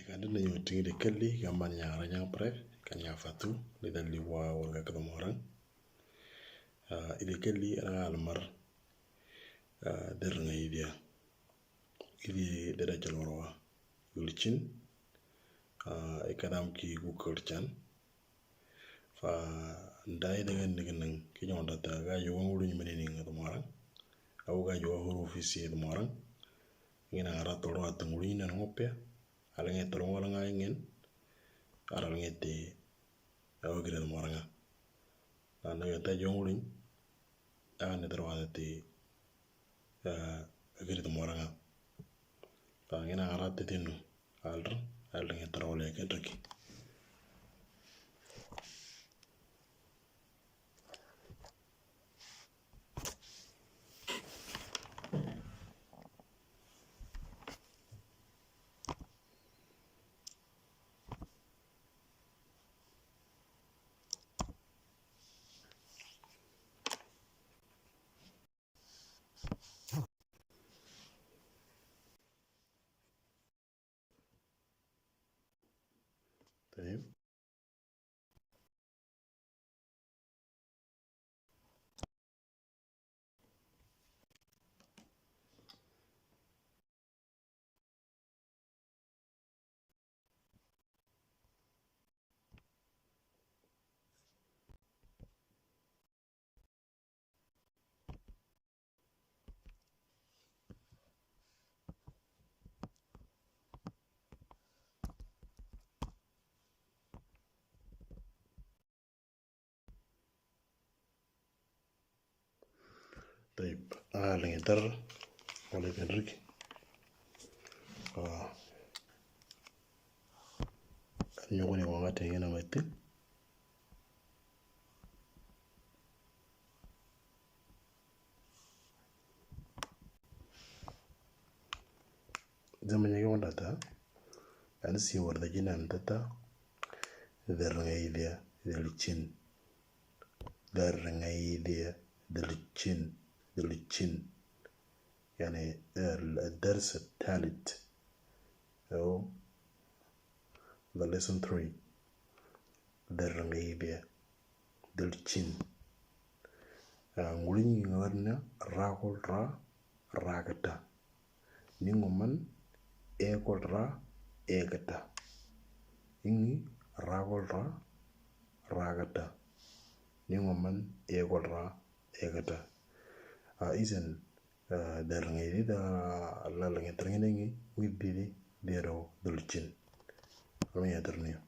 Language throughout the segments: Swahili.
Kanda na yung tingin de kelli gamban nyara nyang pref kan ya fatu li dalli wa warga kadomorang ile kelli ana almar der na idea ili dada jalorwa yulichin ikadam ki gukurchan fa ndai dengan dengan kinyon data ga yo ngulu nyimene ni ngadomorang au ga yo huru ofisi ngadomorang ngina ara toro atanguli na ngopya ala nge toro wala nga ingen ara nge te au gira moranga ana ya ta jongulin ana toro wala te gira moranga fa ngina ara te tinu alra nge toro wala ke toki طيب طيب لنقدر ولا كنرك nyogoni wangate ngena mate zaman nyege wandata an si warda jinan tata derngaidia delichin derngaidia delichin يعني الدرس الثالث أو the lesson 3 derngaidia delichin ngulin ngarna rakol ra ragata ningoman ekol ra egata ingi rakol ra ragata ningoman ekol ra egata isen derngaidia da la ngi wididi dero delichin ramya dernia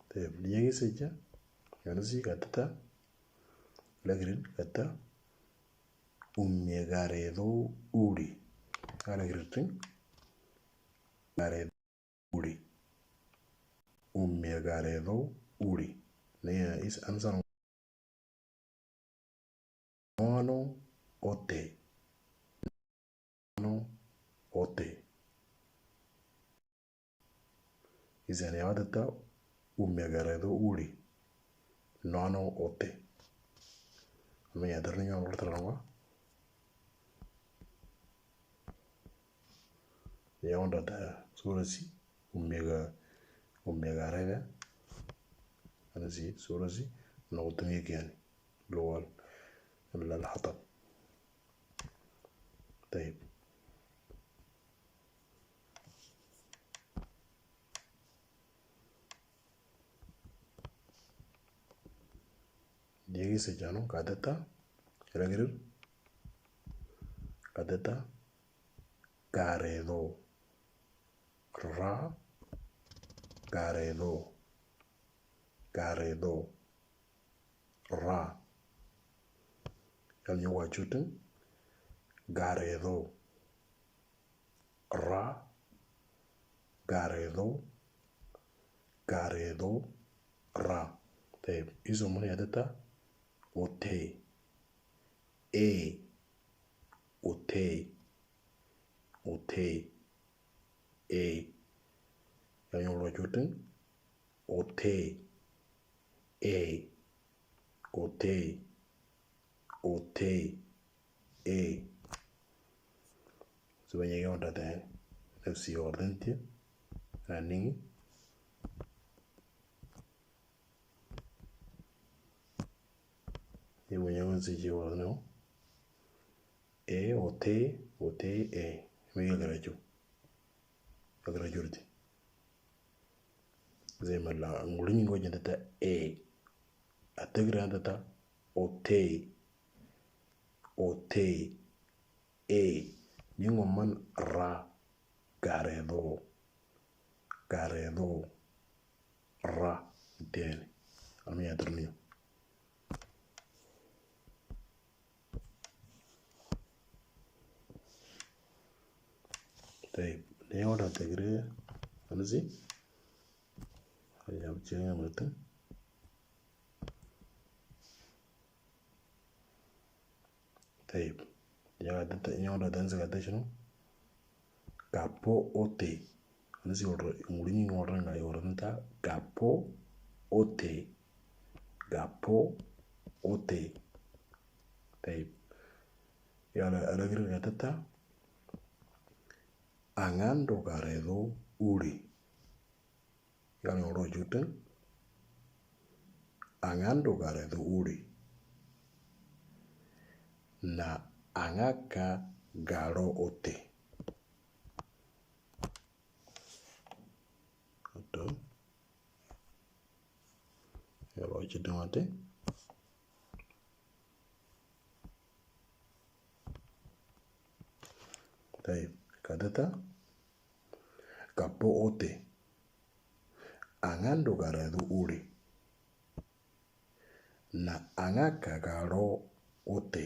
طيب ليجي سجى يعني زي كتتا لغرين كتا غاريدو أوري أنا غريتين غاريدو أوري غاريدو أوري نيا إس أنسان نو أوتي إذا نيادتا غاريدو أوري نانو أوتي أما يدرني يوم ورتلانوا يوم دادا سورسي غاريدا أنا زي سورسي نوتني كياني لوال الحطب طيب Diegi sejano kadeta ragir kadeta garedo ra garedo ra yal nyu wachutin garedo ra garedo ra طيب iso mun yadeta ote yang lo jutin ote otei, e. Sebenarnya kita udah tahu, nafsi ordan dia, running. Ini punya kunci jiwa no. E, otei, e. Mega geraju di. Zai malla ngulin gojin ta e. Atagira ta otei, e. Ningo man ra garedo ra tiene almi aterniyo. طيب ليه وضع التجرية همزي هيا بتجينا مرتين. طيب يا وضع تنزل قد شنو capo ote همزي موليني ورنا يورنتا capo ote. طيب يلا ألاقي قتتا angando garedo uri. Yani oro juten angando garedo uri. Na angaka garo ote. Atau ya lo juten mate. Tapi kadata capo ote angando garedo uri. Na angaka garo ote.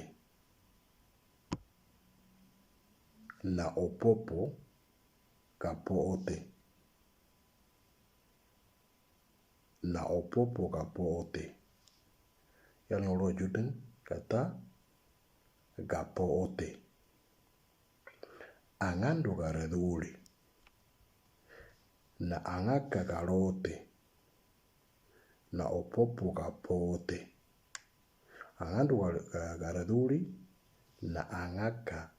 Na opopo capo ote. Na opopo capo ote. Yani oro juten kata capo ote. Angando garedo uri. Na angaka garo ote. Na opopo capo ote. Angando garedo uri. Na angaka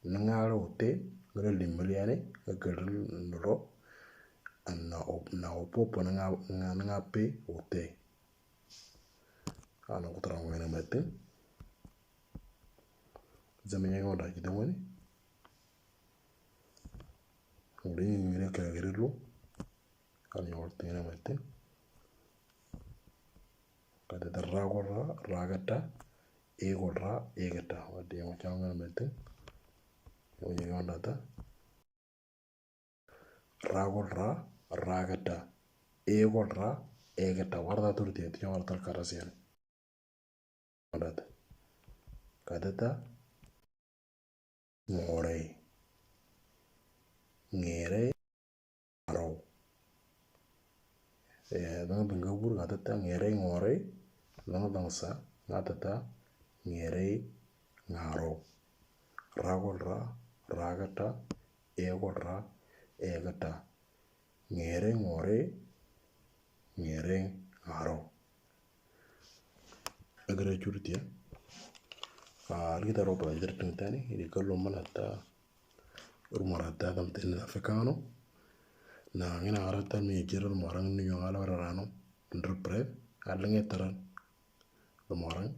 ngaro ote. Ngaro limeliane. Ngaro nro. Na opopo ngape ote. Ano kutarang wena mete. Zamanya ngoda jidamani. Ngulini ngine kagerilu. Ano yorte ngena mete. Kada darra ragata. Egata. Wadi yang macam ngena mete. Yang ngoda ta. Ragata. Egata. Warda turti. Tiya warta karasian. Kadata ngere ngaro dang bur kadata ngere ngore dang dangsa kadata ngere ngaro ragata egata ngere ngore ngere ngaro agara jurtiya kita roba jirtin tani ini kalau manata rumorata dam tani africano na ngina arata mi jiral morang ni yongala rano ndrepre alange taran morang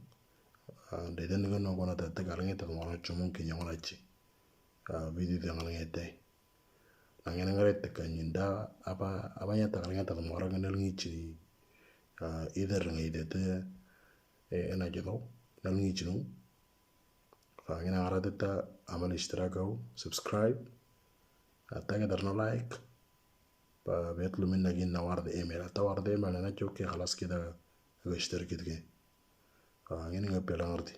de den ngono gona ta alange ta morang chumon ki yongala chi video de alange te na ngina ngare te kanyinda aba nya ta alange ta morang nel ngi chi either ngi de te ena jelo nel ngi chi فهنا عرضت عمل اشتراك او سبسكرايب تقدر لايك بيطلب منك ان ورد ايميل ورد ايميل انا جوكي خلاص كده اشتركت كده فهنا نقبل ارضي